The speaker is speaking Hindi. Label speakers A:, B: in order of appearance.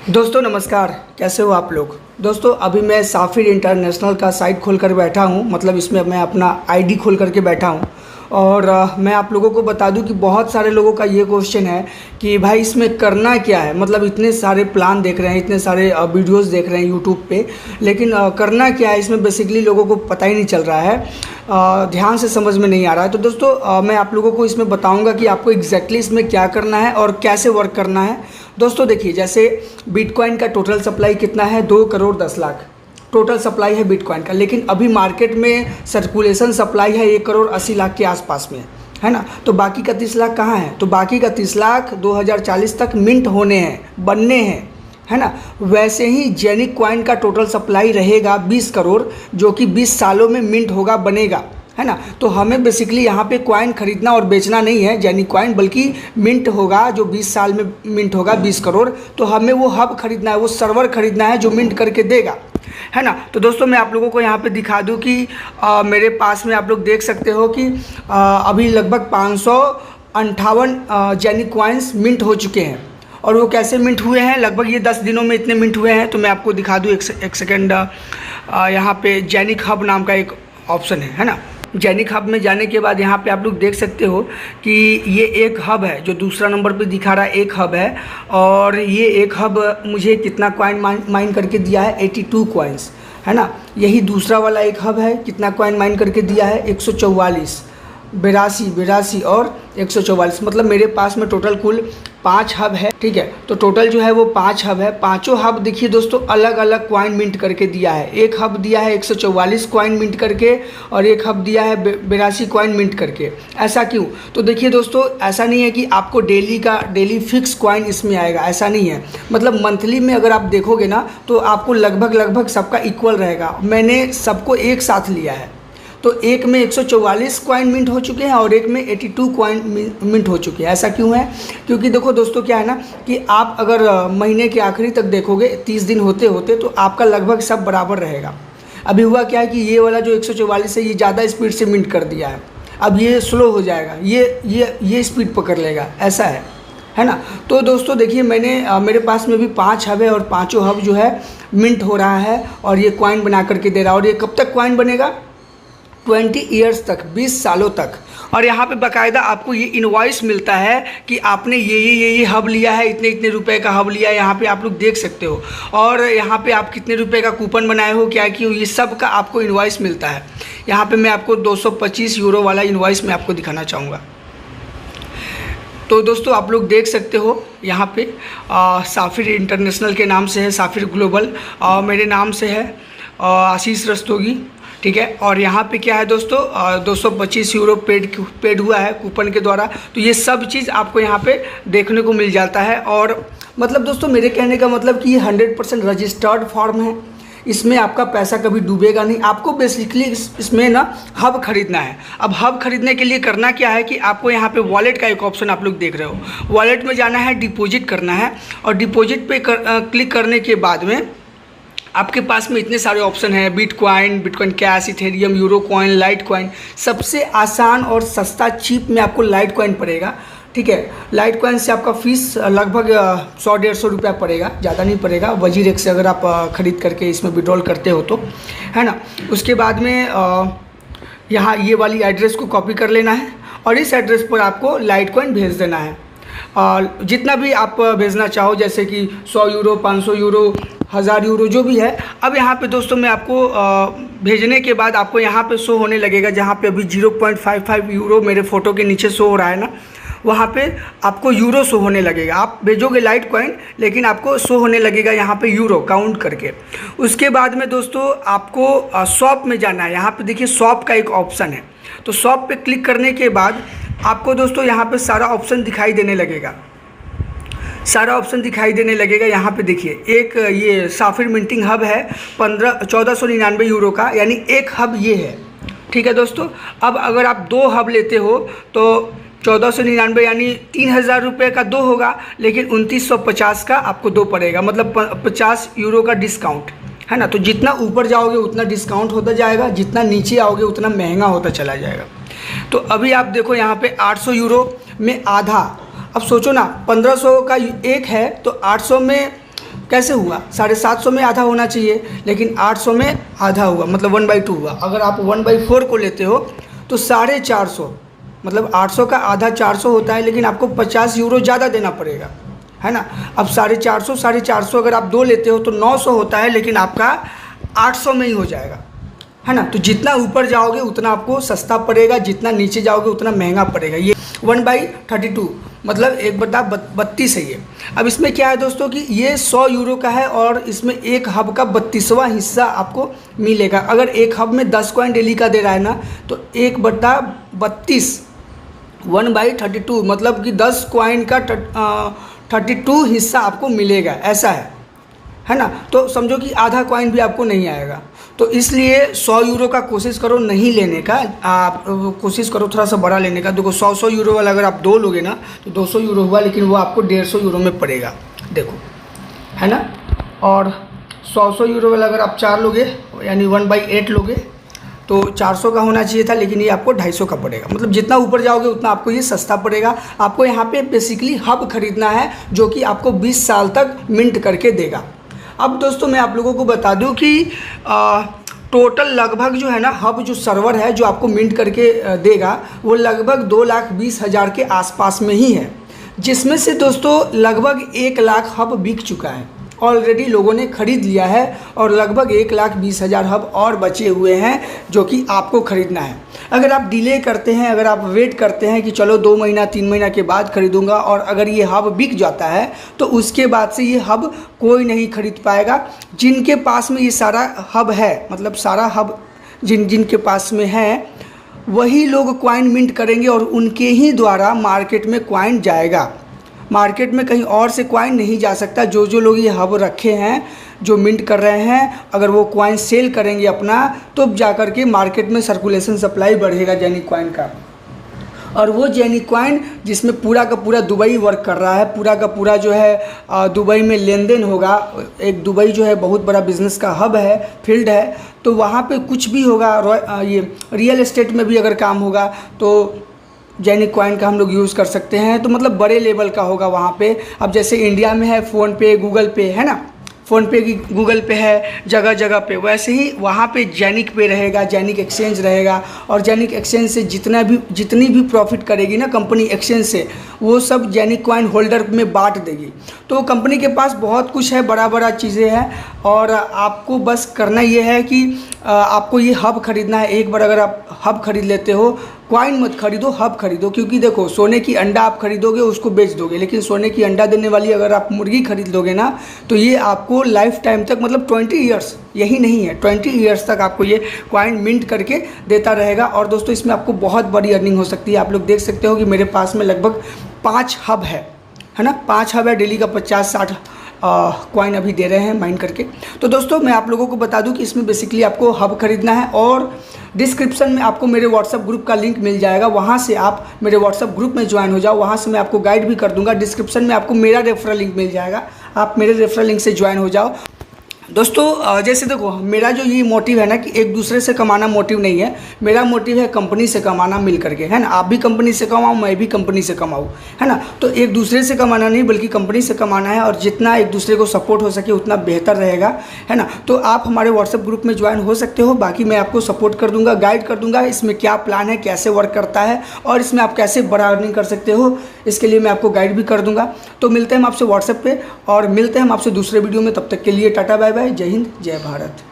A: दोस्तों नमस्कार, कैसे हो आप लोग। दोस्तों अभी मैं साफिर इंटरनेशनल का साइट खोल कर बैठा हूँ, मतलब इसमें मैं अपना आईडी खोल करके बैठा हूँ। और मैं आप लोगों को बता दूं कि बहुत सारे लोगों का ये क्वेश्चन है कि भाई इसमें करना क्या है। मतलब इतने सारे प्लान देख रहे हैं, इतने सारे वीडियोस देख रहे हैं यूट्यूब पे, लेकिन करना क्या है इसमें बेसिकली लोगों को पता ही नहीं चल रहा है, ध्यान से समझ में नहीं आ रहा है। तो दोस्तों मैं आप लोगों को इसमें बताऊंगा कि आपको एग्जैक्टली इसमें क्या करना है और कैसे वर्क करना है। दोस्तों देखिए, जैसे बिटकॉइन का टोटल सप्लाई कितना है, 2 करोड़ 10 लाख टोटल सप्लाई है बिटकॉइन का। लेकिन अभी मार्केट में सर्कुलेशन सप्लाई है 1 करोड़ 80 लाख के आसपास में, है ना। तो बाकी का 30 लाख कहाँ है? तो बाकी का 30 लाख 2040 तक मिंट होने हैं, बनने हैं, है ना। वैसे ही जेनिक कॉइन का टोटल सप्लाई रहेगा 20 करोड़, जो कि 20 सालों में मिंट होगा, बनेगा, है ना। तो हमें बेसिकली यहाँ पे कॉइन खरीदना और बेचना नहीं है जेनिक कॉइन, बल्कि मिंट होगा जो 20 साल में मिंट होगा 20 करोड़। तो हमें वो हब खरीदना है, वो सर्वर खरीदना है जो मिंट करके देगा, है ना। तो दोस्तों मैं आप लोगों को यहाँ पे दिखा दूँ कि मेरे पास में आप लोग देख सकते हो कि अभी लगभग 558 जेनिक कॉइन्स मिंट हो चुके हैं। और वो कैसे मिंट हुए हैं, लगभग ये 10 दिनों में इतने मिंट हुए हैं। तो मैं आपको दिखा दूँ, एक सेकेंड। यहाँ पे जेनिक हब नाम का एक ऑप्शन है ना। जेनिक हब में जाने के बाद यहाँ पे आप लोग देख सकते हो कि ये एक हब है जो दूसरा नंबर पे दिखा रहा है, एक हब है। और ये एक हब मुझे कितना कॉइन माइन करके दिया है, 82 कॉइन्स, है ना। यही दूसरा वाला एक हब है, कितना कॉइन माइन करके दिया है, 144, 82 और 144। मतलब मेरे पास में टोटल कुल 5 हब है, ठीक है। तो टोटल जो है वो 5 हब है। पांचों हब देखिए दोस्तों अलग अलग कॉइन मिंट करके दिया है। एक हब दिया है 144 कॉइन मिंट करके, और एक हब दिया है 82 कॉइन मिंट करके। ऐसा क्यों? तो देखिए दोस्तों, ऐसा नहीं है कि आपको डेली फिक्स कॉइन इसमें आएगा, ऐसा नहीं है। मतलब मंथली में अगर आप देखोगे ना तो आपको लगभग सबका इक्वल रहेगा। मैंने सबको एक साथ लिया है, तो एक में 144 कॉइन मिंट हो चुके हैं और एक में 82 कॉइन मिंट हो चुके हैं। ऐसा क्यों है? क्योंकि देखो दोस्तों, क्या है ना कि आप अगर महीने के आखिरी तक देखोगे, 30 दिन होते होते, तो आपका लगभग सब बराबर रहेगा। अभी हुआ क्या है कि ये वाला जो 144 है ये ज़्यादा स्पीड से मिंट कर दिया है, अब ये स्लो हो जाएगा, ये स्पीड पकड़ लेगा, ऐसा है ना। तो दोस्तों देखिए, मेरे पास में भी 5 हब है और पाँचों हब जो है मिंट हो रहा है और ये कॉइन बना करके दे रहा है। और ये कब तक कॉइन बनेगा? 20 ईयर्स तक, 20 सालों तक। और यहाँ पे बाकायदा आपको ये इनवॉइस मिलता है कि आपने ये हब लिया है, इतने रुपए का हब लिया है, यहाँ पे आप लोग देख सकते हो। और यहाँ पे आप कितने रुपए का कूपन बनाए हो, क्या किए हो, ये सब का आपको इनवॉइस मिलता है। यहाँ पे मैं आपको 225 यूरो वाला इनवॉइस मैं आपको दिखाना चाहूँगा। तो दोस्तों आप लोग देख सकते हो यहाँ पे साफिर इंटरनेशनल के नाम से है, साफिर ग्लोबल, मेरे नाम से है आशीष रस्तोगी, ठीक है। और यहाँ पे क्या है दोस्तों, 225 यूरो पेड हुआ है कूपन के द्वारा। तो ये सब चीज़ आपको यहाँ पे देखने को मिल जाता है। और मतलब दोस्तों मेरे कहने का मतलब कि ये 100% रजिस्टर्ड फॉर्म है, इसमें आपका पैसा कभी डूबेगा नहीं। आपको बेसिकली इसमें ना हब खरीदना है। अब हब खरीदने के लिए करना क्या है कि आपको यहाँ पे वॉलेट का एक ऑप्शन आप लोग देख रहे हो, वॉलेट में जाना है, डिपॉजिट करना है। और डिपॉजिट पे क्लिक करने के बाद में आपके पास में इतने सारे ऑप्शन हैं, bitcoin cash, Ethereum, euro coin, light coin. सबसे आसान और सस्ता चीप में आपको लाइट कॉइन पड़ेगा, ठीक है। लाइट कॉइन से आपका फीस लगभग 100-150 रुपया पड़ेगा, ज़्यादा नहीं पड़ेगा। वजीरेक्स से अगर आप ख़रीद करके इसमें विड्रॉल करते हो तो, है ना। उसके बाद में यहाँ ये वाली एड्रेस को कॉपी कर लेना है और इस एड्रेस पर आपको लाइट कॉइन भेज देना है। और जितना भी आप भेजना चाहो, जैसे कि 100 यूरो, 500 यूरो, 1000 यूरो, जो भी है। अब यहाँ पे दोस्तों मैं आपको भेजने के बाद आपको यहाँ पे शो होने लगेगा, जहाँ पे अभी 0.55 यूरो मेरे फ़ोटो के नीचे शो हो रहा है ना, वहाँ पे आपको यूरो शो होने लगेगा। आप भेजोगे लाइट कॉइन, लेकिन आपको शो होने लगेगा यहाँ पे यूरो काउंट करके। उसके बाद में दोस्तों आपको शॉप में जाना है। यहाँ पे देखिए शॉप का एक ऑप्शन है, तो शॉप पे क्लिक करने के बाद आपको दोस्तों यहाँ पे सारा ऑप्शन दिखाई देने लगेगा, यहाँ पे देखिए। एक ये साफिर मिंटिंग हब है 1499 यूरो का, यानी एक हब ये है, ठीक है दोस्तों। अब अगर आप 2 हब लेते हो तो 1499 यानी 3000 रुपये का 2 होगा, लेकिन 2950 का आपको 2 पड़ेगा, मतलब 50 यूरो का डिस्काउंट, है ना। तो जितना ऊपर जाओगे उतना डिस्काउंट होता जाएगा, जितना नीचे आओगे उतना महंगा होता चला जाएगा। तो अभी आप देखो यहाँ पे 800 यूरो में आधा। अब सोचो ना, 1500 का एक है तो 800 में कैसे हुआ? 750 में आधा होना चाहिए, लेकिन 800 में आधा हुआ, मतलब 1/2 हुआ। अगर आप 1/4 को लेते हो तो 450, मतलब 800 का आधा 400 होता है, लेकिन आपको 50 यूरो ज़्यादा देना पड़ेगा, है ना। अब 450 अगर आप 2 लेते हो तो 900 होता है, लेकिन आपका 800 में ही हो जाएगा, है ना। तो जितना ऊपर जाओगे उतना आपको सस्ता पड़ेगा, जितना नीचे जाओगे उतना महंगा पड़ेगा। ये 1/32 मतलब 1/32 है ये। अब इसमें क्या है दोस्तों कि ये 100 यूरो का है और इसमें एक हब का 32वां हिस्सा आपको मिलेगा। अगर एक हब में 10 कॉइन डेली का दे रहा है ना, तो 1/32 1/32 मतलब कि 10 कॉइन का 32 हिस्सा आपको मिलेगा, ऐसा है ना। तो समझो कि आधा कॉइन भी आपको नहीं आएगा। तो इसलिए 100 यूरो का कोशिश करो नहीं लेने का, आप कोशिश करो थोड़ा सा बड़ा लेने का। देखो 100 यूरो वाला अगर आप 2 लोगे ना तो 200 यूरो हुआ, लेकिन वो आपको 150 यूरो में पड़ेगा, देखो, है ना। और 100 यूरो वाला अगर आप 4 लोगे यानी 1/8 लोगे तो 400 का होना चाहिए था, लेकिन ये आपको 250 का पड़ेगा। मतलब जितना ऊपर जाओगे उतना आपको ये सस्ता पड़ेगा। आपको यहाँ पे बेसिकली हब खरीदना है जो कि आपको 20 साल तक मिंट करके देगा। अब दोस्तों मैं आप लोगों को बता दूं कि टोटल लगभग जो है ना हब जो सर्वर है जो आपको मिंट करके देगा वो लगभग 2,20,000 के आसपास में ही है, जिसमें से दोस्तों लगभग 1 लाख हब बिक चुका है, ऑलरेडी लोगों ने खरीद लिया है, और लगभग 1,20,000 हब और बचे हुए हैं जो कि आपको खरीदना है। अगर आप डिले करते हैं, अगर आप वेट करते हैं कि चलो 2 महीना 3 महीना के बाद खरीदूंगा, और अगर ये हब बिक जाता है तो उसके बाद से ये हब कोई नहीं खरीद पाएगा। जिनके पास में ये सारा हब है, मतलब सारा हब जिनके पास में है, वही लोग कॉइन मिंट करेंगे और उनके ही द्वारा मार्केट में कॉइन जाएगा। मार्केट में कहीं और से कॉइन नहीं जा सकता। जो लोग ये हब रखे हैं, जो मिंट कर रहे हैं, अगर वो कॉइन सेल करेंगे अपना, तो जा कर के मार्केट में सर्कुलेशन सप्लाई बढ़ेगा जेनिक कॉइन का। और वो जेनिक कॉइन जिसमें पूरा का पूरा दुबई वर्क कर रहा है, पूरा का पूरा जो है दुबई में लेन देन होगा। एक दुबई जो है बहुत बड़ा बिजनेस का हब है, फील्ड है, तो वहाँ पे कुछ भी होगा। ये रियल एस्टेट में भी अगर काम होगा तो जेनिक कॉइन का हम लोग यूज़ कर सकते हैं। तो मतलब बड़े लेवल का होगा वहाँ पे। अब जैसे इंडिया में है फ़ोनपे, गूगल पे, है ना, फ़ोनपे की गूगल पे है जगह जगह पे, वैसे ही वहाँ पे जेनिक पे रहेगा, जेनिक एक्सचेंज रहेगा। और जेनिक एक्सचेंज से जितनी भी प्रॉफिट करेगी ना कंपनी एक्सचेंज से, वो सब जेनिक कॉइन होल्डर में बांट देगी। तो कंपनी के पास बहुत कुछ है, बड़ा चीज़ें हैं, और आपको बस करना ये है कि आपको ये हब खरीदना है। एक बार अगर आप हब खरीद लेते हो, कॉइन मत खरीदो, हब खरीदो। क्योंकि देखो सोने की अंडा आप खरीदोगे उसको बेच दोगे, लेकिन सोने की अंडा देने वाली अगर आप मुर्गी खरीद लोगे ना, तो ये आपको लाइफ टाइम तक, मतलब 20 ईयर्स, यही नहीं है 20 ईयर्स तक आपको ये कॉइन मिंट करके देता रहेगा। और दोस्तों इसमें आपको बहुत बड़ी अर्निंग हो सकती है। आप लोग देख सकते हो कि मेरे पास में लगभग 5 हब है ना, 5 हब है। डेली का 50-60 कॉइन अभी दे रहे हैं माइन करके। तो दोस्तों मैं आप लोगों को बता दूं कि इसमें बेसिकली आपको हब खरीदना है, और डिस्क्रिप्शन में आपको मेरे व्हाट्सअप ग्रुप का लिंक मिल जाएगा। वहाँ से आप मेरे व्हाट्सअप ग्रुप में ज्वाइन हो जाओ, वहाँ से मैं आपको गाइड भी कर दूंगा। डिस्क्रिप्शन में आपको मेरा रेफरल लिंक मिल जाएगा, आप मेरे रेफरल लिंक से ज्वाइन हो जाओ। दोस्तों जैसे देखो मेरा जो ये मोटिव है ना कि एक दूसरे से कमाना मोटिव नहीं है, मेरा मोटिव है कंपनी से कमाना मिल करके, है ना। आप भी कंपनी से कमाओ, मैं भी कंपनी से कमाऊँ, है ना। तो एक दूसरे से कमाना नहीं बल्कि कंपनी से कमाना है, और जितना एक दूसरे को सपोर्ट हो सके उतना बेहतर रहेगा, है ना। तो आप हमारे व्हाट्सएप ग्रुप में ज्वाइन हो सकते हो। बाकी मैं आपको सपोर्ट कर दूंगा, गाइड कर दूंगा, इसमें क्या प्लान है, कैसे वर्क करता है, और इसमें आप कैसे बड़ा अर्निंग कर सकते हो, इसके लिए मैं आपको गाइड भी कर दूंगा। तो मिलते हैं हम आपसे व्हाट्सएप पे, और मिलते हैं हम आपसे दूसरे वीडियो में। तब तक के लिए टाटा बाय बाय, जय हिंद, जय भारत।